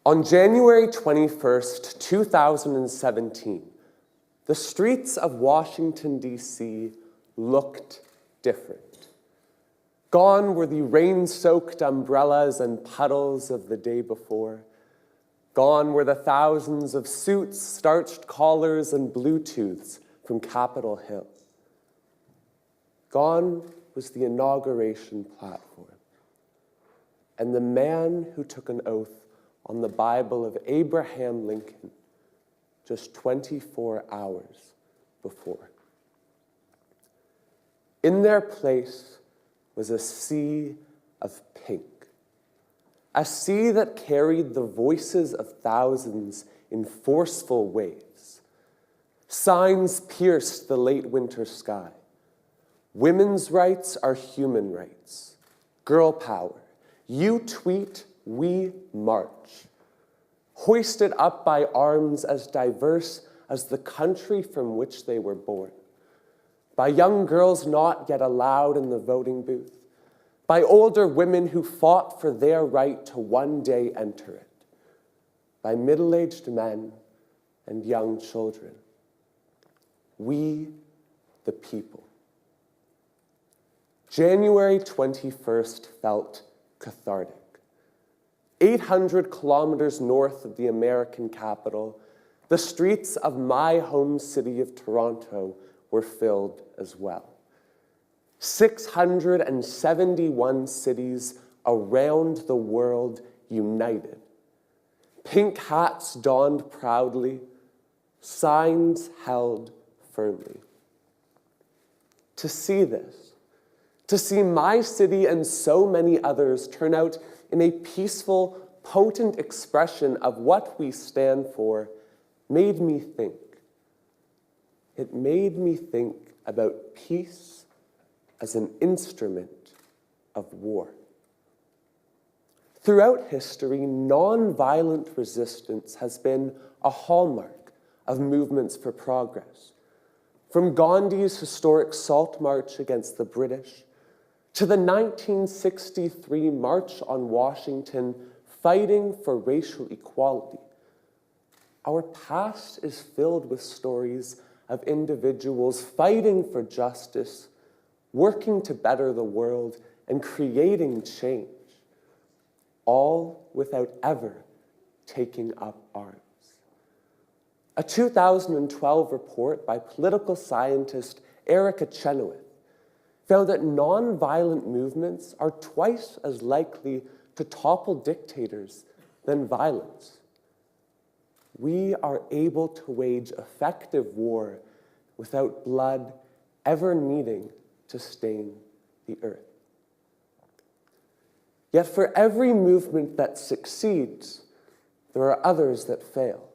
On January 21st, 2017, the streets of Washington, D.C. looked different. Gone were the rain-soaked umbrellas and puddles of the day before. Gone were the thousands of suits, starched collars, and Bluetooths from Capitol Hill. Gone was the inauguration platform and the man who took an oath on the Bible of Abraham Lincoln just 24 hours before. In their place was a sea of pink, a sea that carried the voices of thousands in forceful waves. Signs pierced the late winter sky. Women's rights are human rights. Girl power. You tweet, we march. Hoisted up by arms as diverse as the country from which they were born. By young girls not yet allowed in the voting booth. By older women who fought for their right to one day enter it. By middle-aged men and young children. We, the people. January 21st felt cathartic. 800 kilometers north of the American capital, the streets of my home city of Toronto were filled as well. 671 cities around the world united. Pink hats donned proudly, signs held firmly. To see this, to see my city and so many others turn out in a peaceful, potent expression of what we stand for, made me think. It made me think about peace as an instrument of war. Throughout history, nonviolent resistance has been a hallmark of movements for progress. From Gandhi's historic Salt March against the British, to the 1963 March on Washington, fighting for racial equality. Our past is filled with stories of individuals fighting for justice, working to better the world, and creating change, all without ever taking up arms. A 2012 report by political scientist Erica Chenoweth found that nonviolent movements are twice as likely to topple dictators than violence. We are able to wage effective war without blood ever needing to stain the earth. Yet for every movement that succeeds, there are others that fail.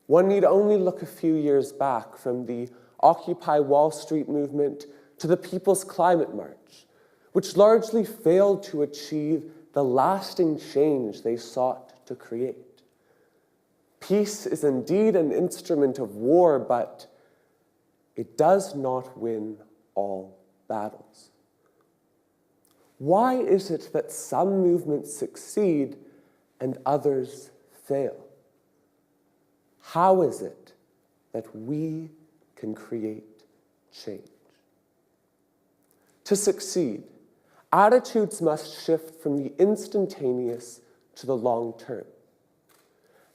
One need only look a few years back, from the Occupy Wall Street movement to the People's Climate March, which largely failed to achieve the lasting change they sought to create. Peace is indeed an instrument of war, but it does not win all battles. Why is it that some movements succeed and others fail? How is it that we can create change? To succeed, attitudes must shift from the instantaneous to the long term.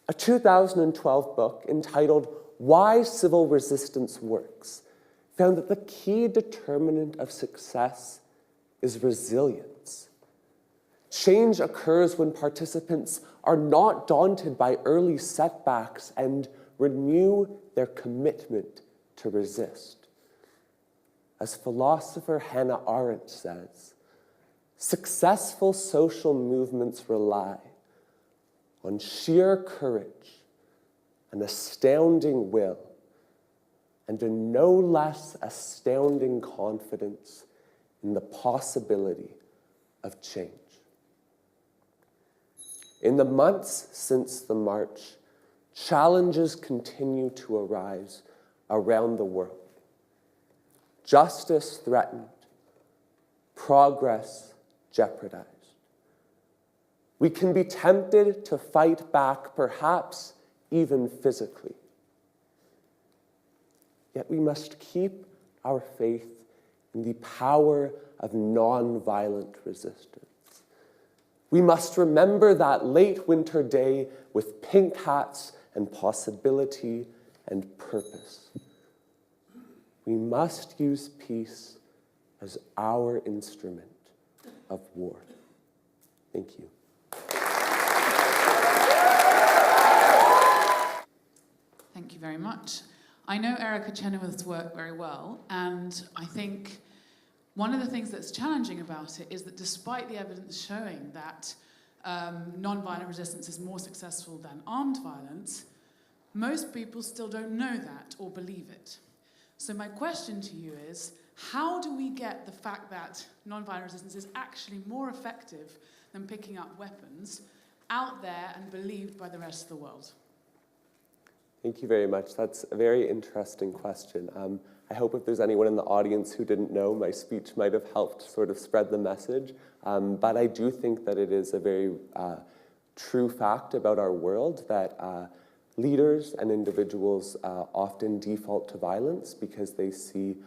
A 2012 book entitled "Why Civil Resistance Works" found that the key determinant of success is resilience. Change occurs when participants are not daunted by early setbacks and renew their commitment to resist. As philosopher Hannah Arendt says, successful social movements rely on sheer courage, an astounding will, and a no less astounding confidence in the possibility of change. In the months since the march, challenges continue to arise around the world. Justice threatened, progress jeopardized. We can be tempted to fight back, perhaps even physically. Yet we must keep our faith in the power of nonviolent resistance. We must remember that late winter day with pink hats and possibility and purpose. We must use peace as our instrument of war. Thank you. Thank you very much. I know Erica Chenoweth's work very well, and I think one of the things that's challenging about it is that despite the evidence showing that nonviolent resistance is more successful than armed violence, most people still don't know that or believe it. So my question to you is, how do we get the fact that nonviolent resistance is actually more effective than picking up weapons out there and believed by the rest of the world? Thank you very much. That's a very interesting question. I hope if there's anyone in the audience who didn't know, my speech might have helped sort of spread the message. But I do think that it is a very true fact about our world that leaders and individuals often default to violence because they see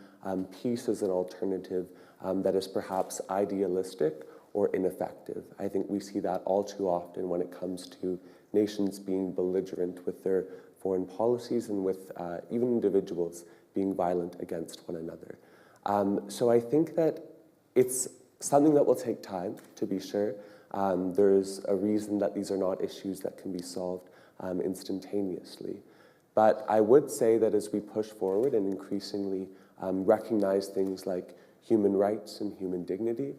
peace as an alternative that is perhaps idealistic or ineffective. I think we see that all too often when it comes to nations being belligerent with their foreign policies and with even individuals being violent against one another. So I think that it's something that will take time, to be sure. There's a reason that these are not issues that can be solved instantaneously. But I would say that as we push forward and increasingly recognize things like human rights and human dignity,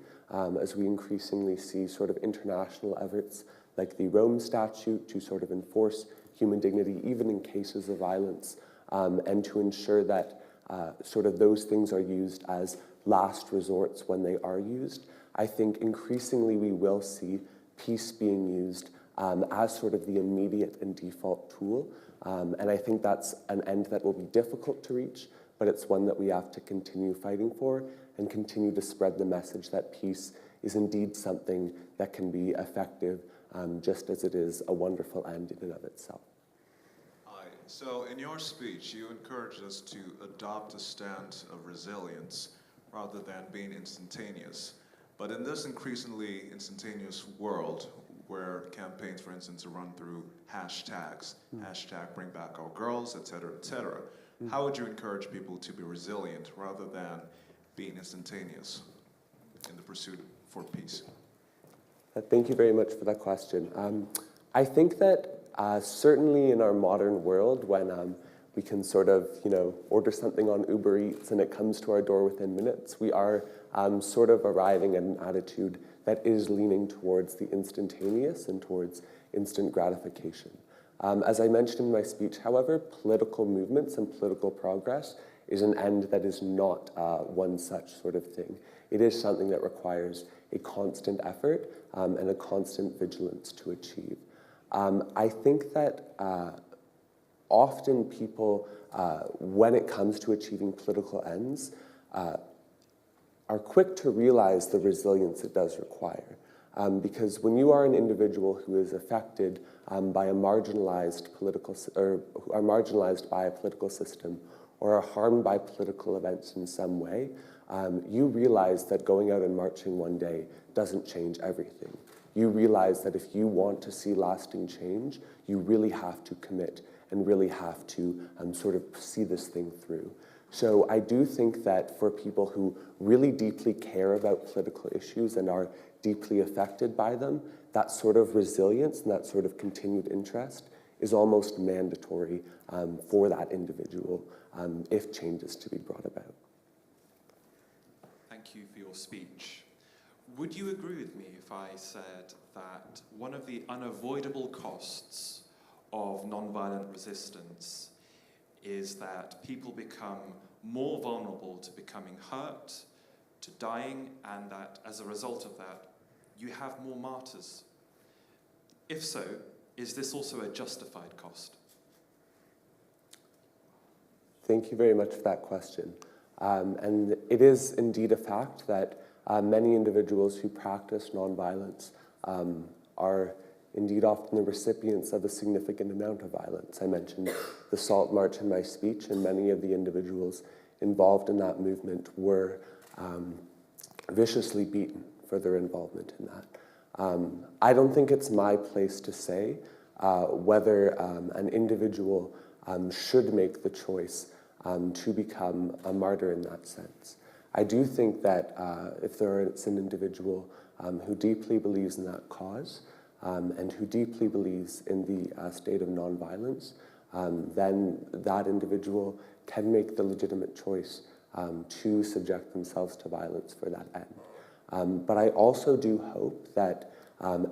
as we increasingly see sort of international efforts like the Rome Statute to sort of enforce human dignity, even in cases of violence, and to ensure that sort of those things are used as last resorts when they are used. I think increasingly we will see peace being used as sort of the immediate and default tool. And I think that's an end that will be difficult to reach, but it's one that we have to continue fighting for and continue to spread the message that peace is indeed something that can be effective, just as it is a wonderful end in and of itself. So in your speech, you encouraged us to adopt a stance of resilience rather than being instantaneous. But in this increasingly instantaneous world, where campaigns, for instance, are run through hashtags, hashtag bring back our girls, et cetera, how would you encourage people to be resilient rather than being instantaneous in the pursuit for peace? Thank you very much for that question. I think that certainly in our modern world, when we can sort of, order something on Uber Eats and it comes to our door within minutes, we are sort of arriving at an attitude that is leaning towards the instantaneous and towards instant gratification. As I mentioned in my speech, however, political movements and political progress is an end that is not one such sort of thing. It is something that requires a constant effort and a constant vigilance to achieve. I think that often people, when it comes to achieving political ends, are quick to realize the resilience it does require. Because when you are an individual who is affected by a marginalized political, or are marginalized by a political system, or are harmed by political events in some way, you realize that going out and marching one day doesn't change everything. You realize that if you want to see lasting change, you really have to commit and really have to sort of see this thing through. So I do think that for people who really deeply care about political issues and are deeply affected by them, that sort of resilience and that sort of continued interest is almost mandatory for that individual if change is to be brought about. Thank you for your speech. Would you agree with me if I said that one of the unavoidable costs of nonviolent resistance is that people become more vulnerable to becoming hurt, to dying, and that as a result of that, you have more martyrs? If so, is this also a justified cost? Thank you very much for that question. And it is indeed a fact that many individuals who practice nonviolence are indeed often the recipients of a significant amount of violence. I mentioned the Salt March in my speech, and many of the individuals involved in that movement were viciously beaten for their involvement in that. I don't think it's my place to say whether an individual should make the choice to become a martyr in that sense. I do think that if there is an individual who deeply believes in that cause and who deeply believes in the state of nonviolence, then that individual can make the legitimate choice to subject themselves to violence for that end. But I also do hope that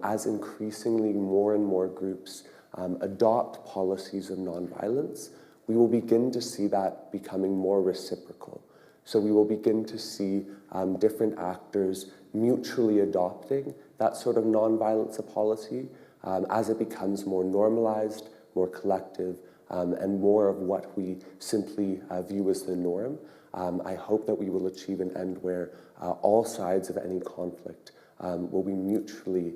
as increasingly more and more groups adopt policies of nonviolence, we will begin to see that becoming more reciprocal. So we will begin to see different actors mutually adopting that sort of nonviolence policy as it becomes more normalized, more collective, and more of what we simply view as the norm. I hope that we will achieve an end where all sides of any conflict will be mutually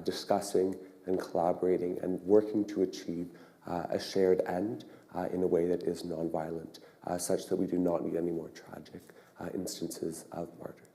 discussing and collaborating and working to achieve a shared end in a way that is nonviolent, such that we do not need any more tragic instances of martyrdom.